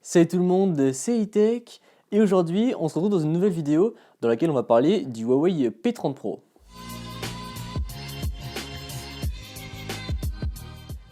Salut tout le monde, c'est E-Tech et aujourd'hui on se retrouve dans une nouvelle vidéo dans laquelle on va parler du Huawei P30 Pro.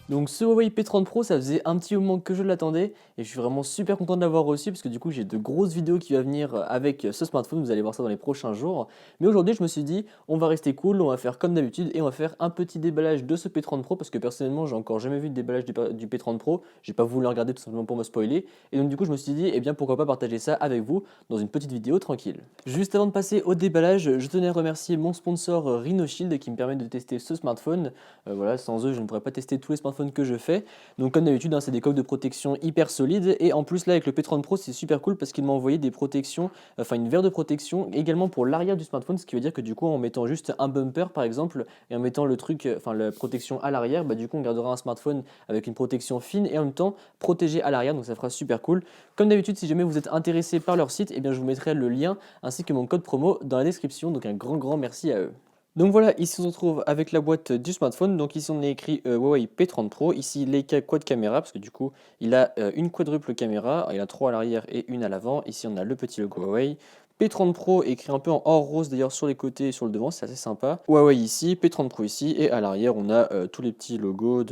Donc ce Huawei P30 Pro, ça faisait un petit moment que je l'attendais et je suis vraiment super content de l'avoir reçu parce que du coup j'ai de grosses vidéos qui vont venir avec ce smartphone, vous allez voir ça dans les prochains jours. Mais aujourd'hui je me suis dit on va rester cool, on va faire comme d'habitude et on va faire un petit déballage de ce P30 Pro parce que personnellement j'ai encore jamais vu de déballage du P30 Pro, j'ai pas voulu le regarder tout simplement pour me spoiler et donc du coup je me suis dit eh bien pourquoi pas partager ça avec vous dans une petite vidéo tranquille. Juste avant de passer au déballage, je tenais à remercier mon sponsor Rhino Shield qui me permet de tester ce smartphone. Voilà, sans eux je ne pourrais pas tester tous les smartphones que je fais. Donc comme d'habitude, hein, c'est des coques de protection hyper solides et en plus là avec le P30 Pro c'est super cool parce qu'il m'a envoyé des protections, enfin une verre de protection également pour l'arrière du smartphone, ce qui veut dire que du coup en mettant juste un bumper par exemple et en mettant le truc, enfin la protection à l'arrière, bah du coup on gardera un smartphone avec une protection fine et en même temps protégé à l'arrière, donc ça fera super cool. Comme d'habitude, si jamais vous êtes intéressé par leur site, eh bien je vous mettrai le lien ainsi que mon code promo dans la description, donc un grand merci à eux. Donc voilà, ici on se retrouve avec la boîte du smartphone. Donc ici on a écrit Huawei P30 Pro. Ici Leica quad caméra parce que du coup il a une quadruple caméra. Il a trois à l'arrière et une à l'avant. Ici on a le petit logo Huawei. P30 Pro écrit un peu en or rose d'ailleurs sur les côtés et sur le devant, c'est assez sympa. Huawei ici, P30 Pro ici et à l'arrière on a tous les petits logos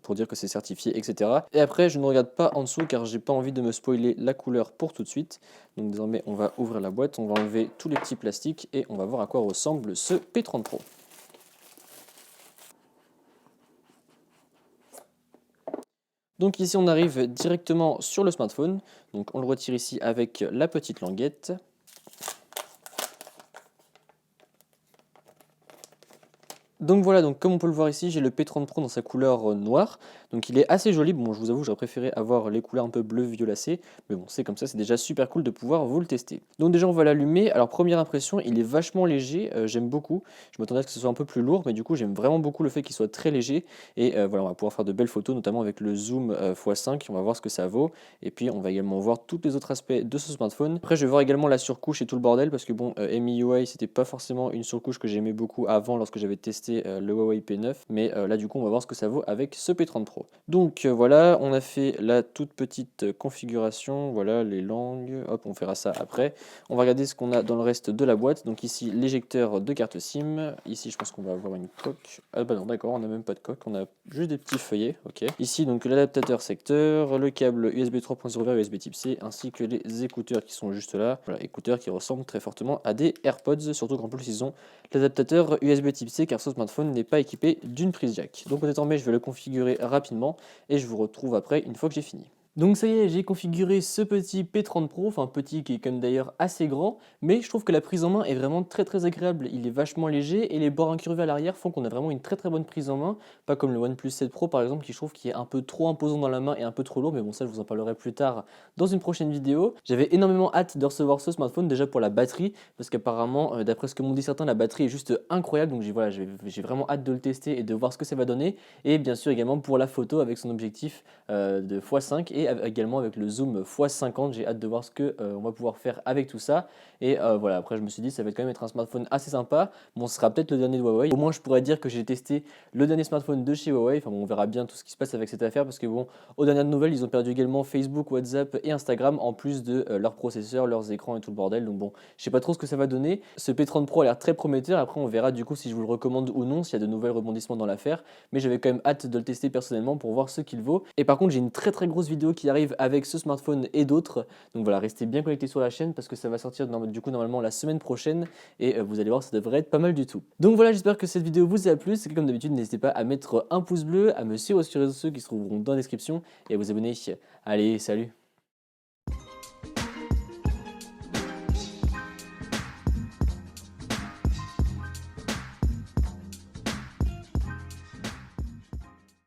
pour dire que c'est certifié, etc. Et après je ne regarde pas en dessous car j'ai pas envie de me spoiler la couleur pour tout de suite. Donc désormais on va ouvrir la boîte, on va enlever tous les petits plastiques et on va voir à quoi ressemble ce P30 Pro. Donc ici on arrive directement sur le smartphone, donc on le retire ici avec la petite languette. Donc voilà, donc comme on peut le voir ici, j'ai le P30 Pro dans sa couleur noire, donc il est assez joli. Bon, je vous avoue, j'aurais préféré avoir les couleurs un peu bleu violacé, mais bon, c'est comme ça, c'est déjà super cool de pouvoir vous le tester. Donc déjà, on va l'allumer. Alors première impression, il est vachement léger, j'aime beaucoup. Je m'attendais à ce que ce soit un peu plus lourd, mais du coup, j'aime vraiment beaucoup le fait qu'il soit très léger. Et voilà, on va pouvoir faire de belles photos, notamment avec le zoom x5, on va voir ce que ça vaut. Et puis, on va également voir tous les autres aspects de ce smartphone. Après, je vais voir également la surcouche et tout le bordel, parce que bon, MIUI, c'était pas forcément une surcouche que j'aimais beaucoup avant lorsque j'avais testé le Huawei P9, mais là du coup on va voir ce que ça vaut avec ce P30 Pro. Donc voilà, on a fait la toute petite configuration, voilà les langues, hop on fera ça après. On va regarder ce qu'on a dans le reste de la boîte, donc ici l'éjecteur de carte SIM, ici je pense qu'on va avoir une coque, ah bah non d'accord, on n'a même pas de coque, on a juste des petits feuillets, ok. Ici donc l'adaptateur secteur, le câble USB 3.0 vers USB Type C, ainsi que les écouteurs qui sont juste là, voilà, écouteurs qui ressemblent très fortement à des AirPods, surtout qu'en plus ils ont l'adaptateur USB Type C car ce smartphone n'est pas équipé d'une prise jack. Donc désormais je vais le configurer rapidement et je vous retrouve après une fois que j'ai fini. Donc ça y est, j'ai configuré ce petit P30 Pro, enfin petit qui est quand même d'ailleurs assez grand, mais je trouve que la prise en main est vraiment très agréable. Il est vachement léger et les bords incurvés à l'arrière font qu'on a vraiment une très bonne prise en main, pas comme le OnePlus 7 Pro par exemple qui je trouve qui est un peu trop imposant dans la main et un peu trop lourd, mais bon ça je vous en parlerai plus tard dans une prochaine vidéo. J'avais énormément hâte de recevoir ce smartphone déjà pour la batterie, parce qu'apparemment d'après ce que m'ont dit certains, la batterie est juste incroyable, donc voilà, j'ai vraiment hâte de le tester et de voir ce que ça va donner, et bien sûr également pour la photo avec son objectif de x5 et également avec le zoom x50. J'ai hâte de voir ce que on va pouvoir faire avec tout ça. Et voilà, après je me suis dit ça va quand même être un smartphone assez sympa. Bon, ce sera peut-être le dernier de Huawei. Au moins je pourrais dire que j'ai testé le dernier smartphone de chez Huawei. Enfin bon, on verra bien tout ce qui se passe avec cette affaire parce que bon, aux dernières nouvelles, ils ont perdu également Facebook, WhatsApp et Instagram en plus de leurs processeurs, leurs écrans et tout le bordel. Donc bon, je sais pas trop ce que ça va donner. Ce P30 Pro a l'air très prometteur. Après on verra du coup si je vous le recommande ou non, s'il y a de nouvelles rebondissements dans l'affaire. Mais j'avais quand même hâte de le tester personnellement pour voir ce qu'il vaut. Et par contre, j'ai une très grosse vidéo qui arrive avec ce smartphone et d'autres. Donc voilà, restez bien connectés sur la chaîne parce que ça va sortir du coup normalement la semaine prochaine et vous allez voir, ça devrait être pas mal du tout. Donc voilà, j'espère que cette vidéo vous a plu. C'est comme d'habitude, n'hésitez pas à mettre un pouce bleu, à me suivre sur les réseaux sociaux qui se trouveront dans la description et à vous abonner. Allez, salut!